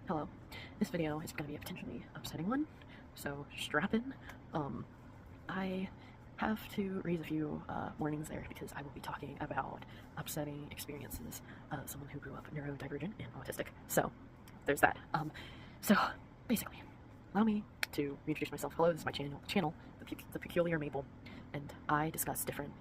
Hello. This video is going to be a potentially upsetting one, so strap in. I have to raise a few warnings there because I will be talking about upsetting experiences of someone who grew up neurodivergent and autistic. So there's that. So basically, allow me to reintroduce myself. Hello, this is my channel, the Peculiar Maple, and I discuss different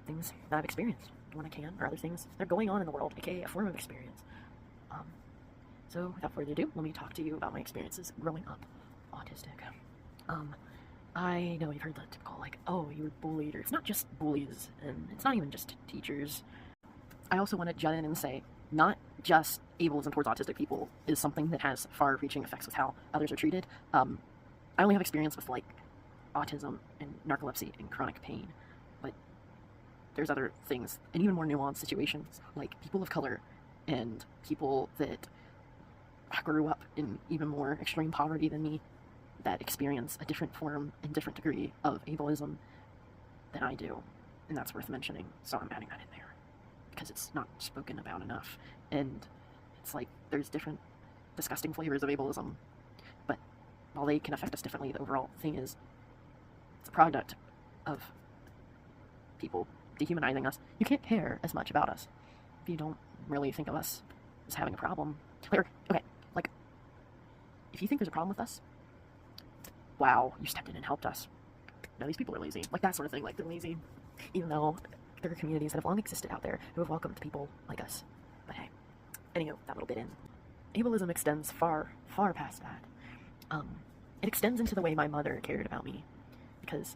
things that I've experienced when I can, or other things that are going on in the world, aka a form of experience. So without further ado, let me talk to you about my experiences growing up autistic. I know you've heard the typical, like, oh, you were bullied, or it's not just bullies, and it's not even just teachers. I also want to jut in and say, not just ableism towards autistic people is something that has far-reaching effects with how others are treated. I only have experience with, like, autism and narcolepsy and chronic pain, but there's other things, and even more nuanced situations, like people of color and people that grew up in even more extreme poverty than me that experience a different form and different degree of ableism than I do, and that's worth mentioning, so I'm adding that in there because it's not spoken about enough. And it's like there's different disgusting flavors of ableism, but while they can affect us differently, the overall thing is it's a product of people dehumanizing us. You can't care as much about us if you don't really think of us as having a problem. Okay, like, if you think there's a problem with us, wow, you stepped in and helped us. No, these people are lazy. Like, that sort of thing. Like, they're lazy, even though there are communities that have long existed out there who have welcomed people like us. But hey, anywho, that little bit in. Ableism extends far, far past that. It extends into the way my mother cared about me, because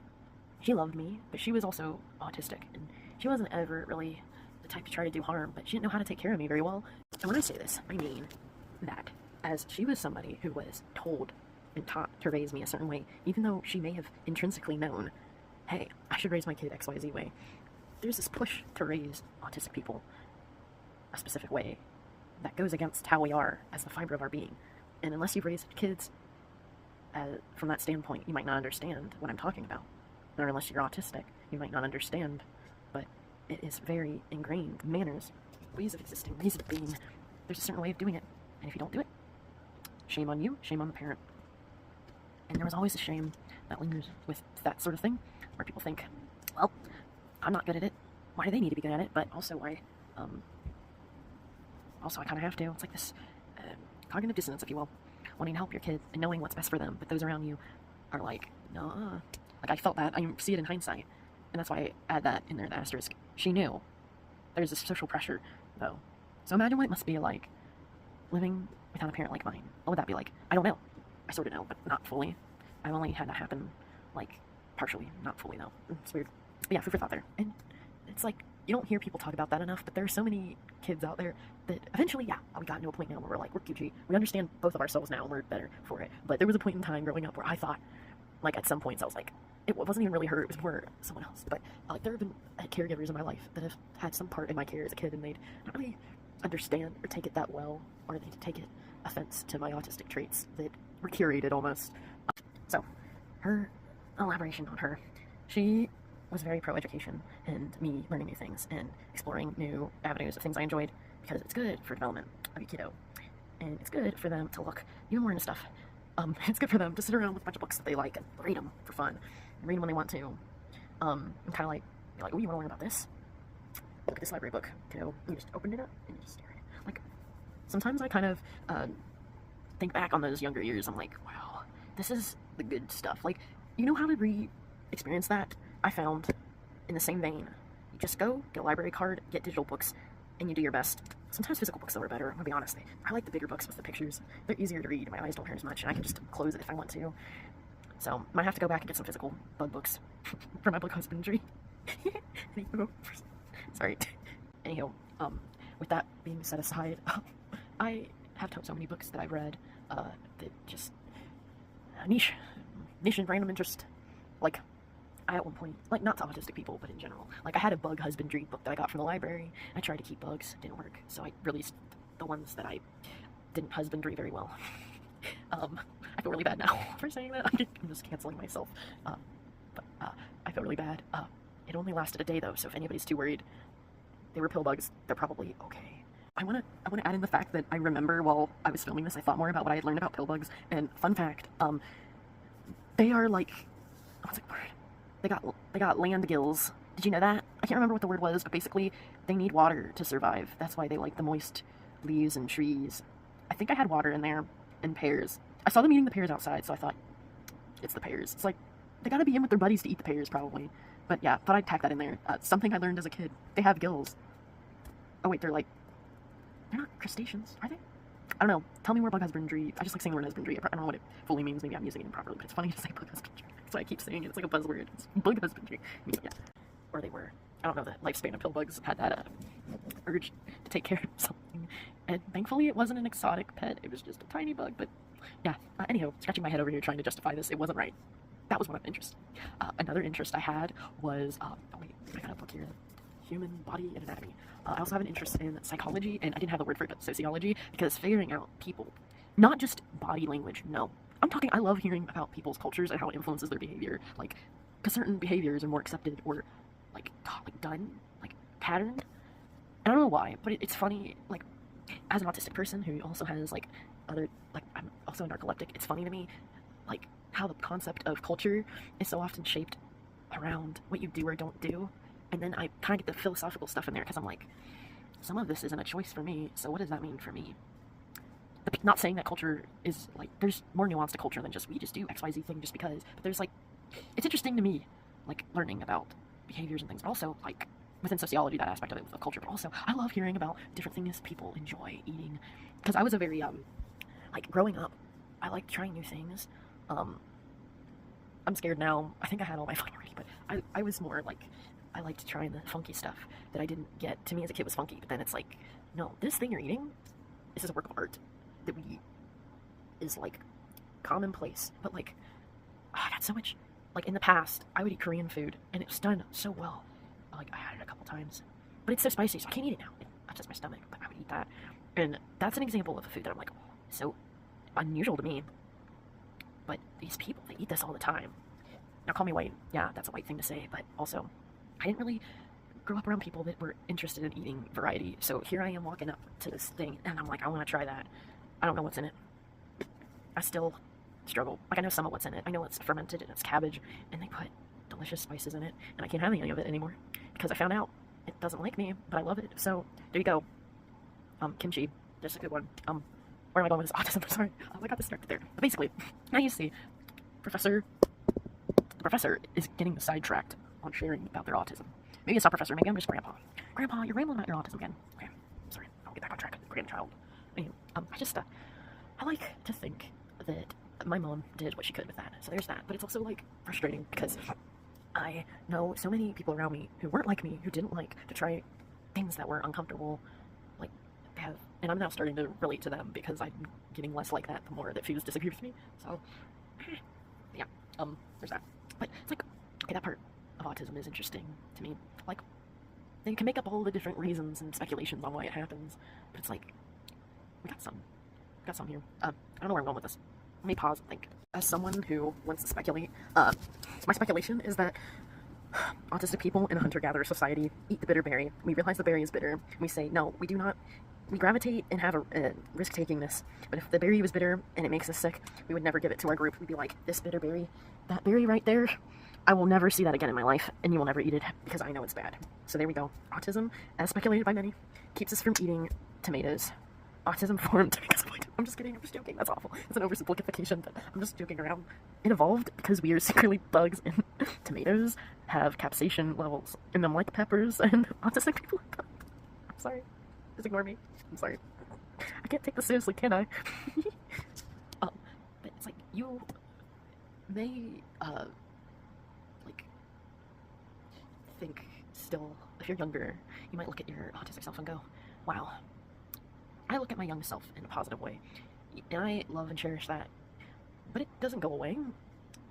she loved me, but she was also autistic, and she wasn't ever really the type to try to do harm, but she didn't know how to take care of me very well. And when I say this, I mean that, as she was somebody who was told and taught to raise me a certain way, even though she may have intrinsically known, hey, I should raise my kid XYZ way, there's this push to raise autistic people a specific way that goes against how we are as the fiber of our being. And unless you've raised kids from that standpoint, you might not understand what I'm talking about. Or unless you're autistic, you might not understand, but it is very ingrained. Manners, ways of existing, ways of being. There's a certain way of doing it, and if you don't do it, shame on you, shame on the parent. And there was always a shame that lingers with that sort of thing, where people think, well, I'm not good at it, why do they need to be good at it? But also I kind of have to. It's like this cognitive dissonance, if you will, wanting to help your kids and knowing what's best for them, but those around you are like, no. Like, I felt that. I see it in hindsight, and that's why I add that in there, the asterisk. She knew. There's this social pressure, though. So imagine what it must be like living without a parent like mine. What would that be like? I don't know. I sort of know, but not fully. I've only had that happen, like, partially. Not fully, though. It's weird. But yeah, food for thought there. And it's like, you don't hear people talk about that enough, but there are so many kids out there that eventually, yeah, we got to a point now where we're like, we're Gucci. We understand both of ourselves now, and we're better for it. But there was a point in time growing up where I thought, like, at some points I was like, it wasn't even really her, it was more someone else. But like, there have been caregivers in my life that have had some part in my care as a kid, and they'd not really understand or take it that well, or they'd take it offense to my autistic traits that were curated almost. So, her elaboration on her, she was very pro-education and me learning new things and exploring new avenues of things I enjoyed, because it's good for development of a kiddo, and it's good for them to look even more into stuff. It's good for them to sit around with a bunch of books that they like and read them for fun, and read them when they want to. And kind of like, you're like, oh, you want to learn about this? Look at this library book, you just opened it up and you just stare at it. Like, sometimes I kind of think back on those younger years. I'm like, wow, this is the good stuff. Like, you know how to re-experience that? I found in the same vein. You just go, get a library card, get digital books, and you do your best. Sometimes physical books, though, are better. I'm gonna be honest. I like the bigger books with the pictures. They're easier to read. My eyes don't hurt as much, and I can just close it if I want to. So, might have to go back and get some physical bug books for my bug husbandry. Sorry. Anyhow, with that being set aside, I have so many books that I've read that just niche and random interest. Like, I at one point, like, not to autistic people, but in general, like, I had a bug husbandry book that I got from the library. I tried to keep bugs, didn't work, so I released the ones that I didn't husbandry very well. I feel really bad now for saying that. I'm just canceling myself. But I feel really bad. It only lasted a day, though, so if anybody's too worried, they were pill bugs, they're probably okay. I wanna add in the fact that I remember while I was filming this, I thought more about what I had learned about pill bugs. And fun fact, they are like, what's the word? They got land gills. Did you know that? I can't remember what the word was, but basically they need water to survive. That's why they like the moist leaves and trees. I think I had water in there and pears. I saw them eating the pears outside, so I thought it's the pears. It's like they gotta be in with their buddies to eat the pears, probably. But yeah, thought I'd tack that in there. Something I learned as a kid. They have gills. Oh wait, they're not crustaceans, are they? I don't know. Tell me more bug husbandry. I just like saying the word husbandry. I don't know what it fully means. Maybe I'm using it improperly, but it's funny to say bug husbandry. That's why I keep saying it. It's like a buzzword. It's bug husbandry. Yeah. Or they were. I don't know, the lifespan of pill bugs had that urge to take care of something. And thankfully it wasn't an exotic pet. It was just a tiny bug. But yeah, anyhow, scratching my head over here trying to justify this. It wasn't right. That was one of interest. Another interest I had was, oh wait, I got a book here. Human body and anatomy. I also have an interest in psychology, and I didn't have the word for it, but sociology, because figuring out people, not just body language, no. I love hearing about people's cultures and how it influences their behavior, like, because certain behaviors are more accepted or, like done, like, patterned. I don't know why, but it's funny, like, as an autistic person who also has, like, I'm also a narcoleptic, it's funny to me, like, how the concept of culture is so often shaped around what you do or don't do. And then I kind of get the philosophical stuff in there because I'm like, some of this isn't a choice for me, so what does that mean for me? But not saying that culture is, like, there's more nuance to culture than just we just do XYZ thing just because. But there's, like, it's interesting to me, like, learning about behaviors and things, but also, like, within sociology, that aspect of it, of culture, but also, I love hearing about different things people enjoy eating. Because I was a very, like, growing up, I liked trying new things. I'm scared now. I think I had all my fun already, but I was more, like, I liked trying the funky stuff that I didn't get. To me as a kid was funky, but then it's like, no, this thing you're eating, this is a work of art that we eat, is like commonplace. But like, I got so much, like in the past, I would eat Korean food and it was done so well. Like I had it a couple times, but it's so spicy, so I can't eat it now. It upsets my stomach, but I would eat that. And that's an example of a food that I'm like, oh, so unusual to me. But these people, they eat this all the time. Now call me white. Yeah, that's a white thing to say, but also, I didn't really grow up around people that were interested in eating variety. So here I am walking up to this thing, and I'm like, I want to try that. I don't know what's in it. I still struggle. Like, I know some of what's in it. I know it's fermented, and it's cabbage, and they put delicious spices in it, and I can't have any of it anymore, because I found out it doesn't like me, but I love it. So, there you go. Kimchi. Just a good one. Where am I going with this autism? I'm sorry. I got distracted there. But basically, now you see, the professor is getting sidetracked on sharing about their autism. Maybe it's not professor, maybe I'm just grandpa. Grandpa, you're rambling about your autism again. Okay, sorry, I'll get back on track. Grandchild. Anyway, I like to think that my mom did what she could with that, so there's that. But it's also, like, frustrating because I know so many people around me who weren't like me, who didn't like to try things that were uncomfortable, like, and I'm now starting to relate to them because I'm getting less like that the more that foods disagree with me, so, yeah, there's that. But it's like, okay, that part of autism is interesting to me. Like, they can make up all the different reasons and speculations on why it happens, but it's like, we got some here. I don't know where I'm going with this. Let me pause and think. As someone who wants to speculate, my speculation is that autistic people in a hunter-gatherer society eat the bitter berry. We realize the berry is bitter. We say, no, we do not. We gravitate and have a risk-takingness. But if the berry was bitter and it makes us sick, we would never give it to our group. We'd be like, this bitter berry, that berry right there, I will never see that again in my life, and you will never eat it because I know it's bad. So there we go. Autism, as speculated by many, keeps us from eating tomatoes. Autism formed to make us avoid. I'm just kidding. I'm just joking. That's awful. It's an oversimplification, but I'm just joking around. It evolved because we are secretly bugs, and tomatoes have capsaicin levels in them like peppers, and autistic people. I'm sorry. Just ignore me. I'm sorry. I can't take this seriously, can I? But it's like you may like think still. If you're younger, you might look at your autistic self and go, "Wow." I look at my young self in a positive way, and I love and cherish that, but it doesn't go away.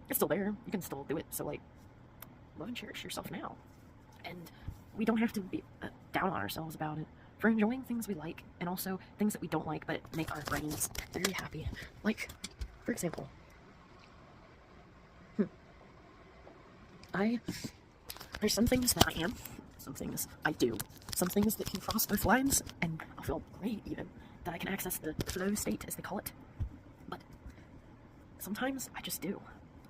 It's still there. You can still do it, so, like, love and cherish yourself now. And we don't have to be down on ourselves about it for enjoying things we like, and also things that we don't like, but make our brains very happy. Like, for example, there's some things that I am, some things I do, some things that can cross both lines, and I'll feel great even, that I can access the flow state, as they call it. But sometimes I just do.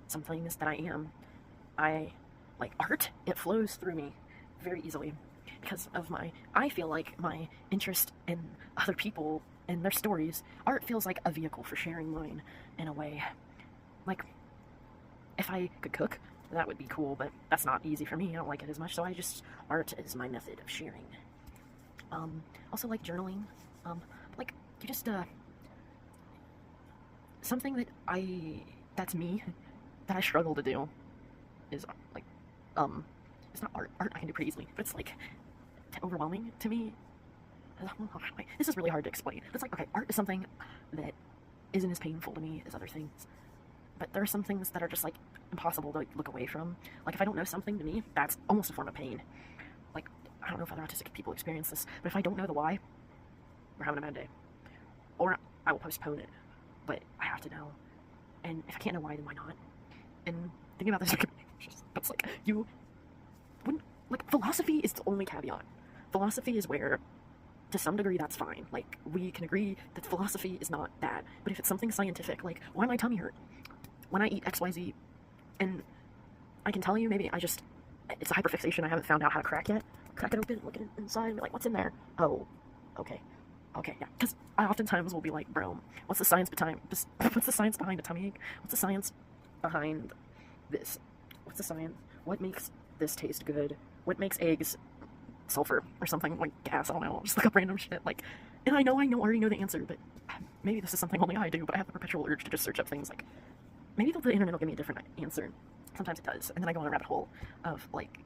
Some things that I like art, it flows through me very easily because of I feel like my interest in other people and their stories. Art feels like a vehicle for sharing mine in a way. Like, if I could cook, that would be cool, but that's not easy for me. I don't like it as much, so art is my method of sharing. Also like journaling. Like, you just, something that's me, that I struggle to do is, like, it's not art. Art I can do pretty easily, but it's, like, overwhelming to me. This is really hard to explain. It's like, okay, art is something that isn't as painful to me as other things. But there are some things that are just, like, impossible to, like, look away from. Like, if I don't know something, to me, that's almost a form of pain. Like, I don't know if other autistic people experience this, but if I don't know the why, we're having a bad day. Or I will postpone it. But I have to know. And if I can't know why, then why not? And thinking about this, it's like, you wouldn't, like, philosophy is the only caveat. Philosophy is where, to some degree, that's fine. Like, we can agree that philosophy is not bad. But if it's something scientific, like, why my tummy hurt when I eat XYZ, and I can tell you, maybe it's a hyperfixation I haven't found out how to crack yet. Crack it open, look at it inside, and be like, what's in there? Oh, okay, yeah. Because I oftentimes will be like, bro, what's the science behind a tummy ache? What's the science behind this? What's the science? What makes this taste good? What makes eggs sulfur or something, like gas? I don't know. I'll just look up random shit. Like, and I already know the answer, but maybe this is something only I do. But I have the perpetual urge to just search up things like, maybe the internet will give me a different answer. Sometimes it does, and then I go in a rabbit hole of, like,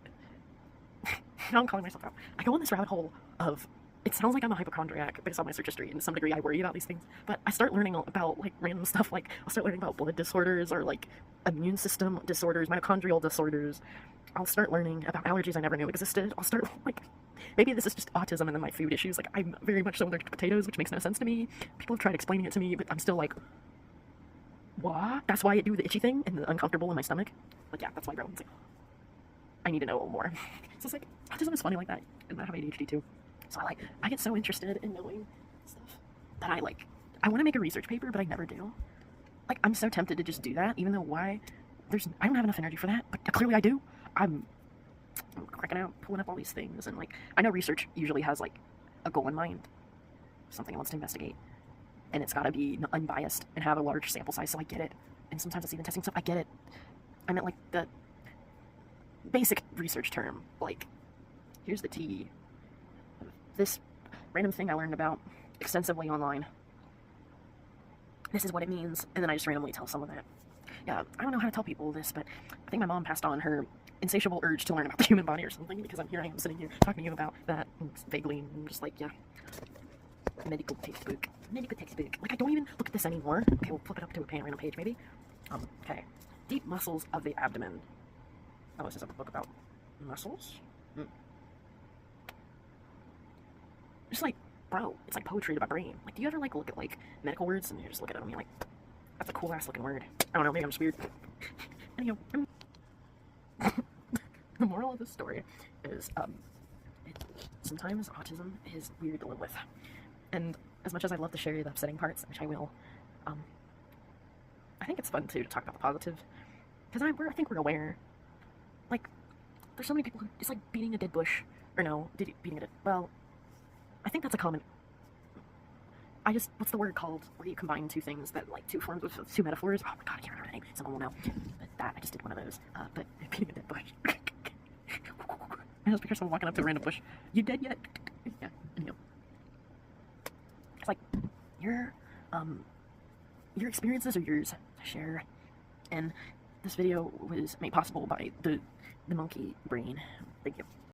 now I'm calling myself out. I go in this rabbit hole of, it sounds like I'm a hypochondriac based on my search history, and to some degree I worry about these things, but I start learning about, like, random stuff. Like, I'll start learning about blood disorders, or, like, immune system disorders, mitochondrial disorders. I'll start learning about allergies I never knew existed. I'll start, like, maybe this is just autism and then my food issues. Like, I'm very much so allergic to potatoes, which makes no sense to me. People have tried explaining it to me, but I'm still like, what? That's why I do the itchy thing and the uncomfortable in my stomach? Like, yeah, that's why, bro. It's like, I need to know a little more. So it's like, autism is funny like that, and I have ADHD too. So I get so interested in knowing stuff that I want to make a research paper, but I never do. Like, I'm so tempted to just do that, even though I don't have enough energy for that, but clearly I do. I'm cracking out, pulling up all these things, and, like, I know research usually has, like, a goal in mind, something it wants to investigate, and it's got to be unbiased and have a large sample size, so I get it. And sometimes it's even testing stuff, I get it. I meant, like, the basic research term, like, here's the tea. This random thing I learned about extensively online. This is what it means, and then I just randomly tell someone that. Yeah, I don't know how to tell people this, but I think my mom passed on her insatiable urge to learn about the human body or something, because I am sitting here talking to you about that vaguely, and I'm just like, yeah. Medical textbook. Like, I don't even look at this anymore. Okay, we'll flip it up to a random page, maybe. Okay. Deep muscles of the abdomen. Oh, this is a book about muscles? Just like, bro, it's like poetry to my brain. Like, do you ever, like, look at, like, medical words and you just look at them and you're like, that's a cool ass looking word. I don't know, maybe I'm just weird. Anyhow, the moral of this story is, sometimes autism is weird to live with. And as much as I'd love to share the upsetting parts, which I will, I think it's fun too to talk about the positive, because I think we're aware. Like, there's so many people who, it's like beating a dead bush, or no, well, I think that's a common, what's the word called, where you combine two things that, like, two forms with two metaphors? Oh my god, I can't remember anything, someone will know. But I just did one of those, but beating a dead bush. I just picture someone walking up to a random bush. You dead yet? Yeah, anyway. It's like, your experiences are yours to share, and this video was made possible by the monkey brain. Thank you.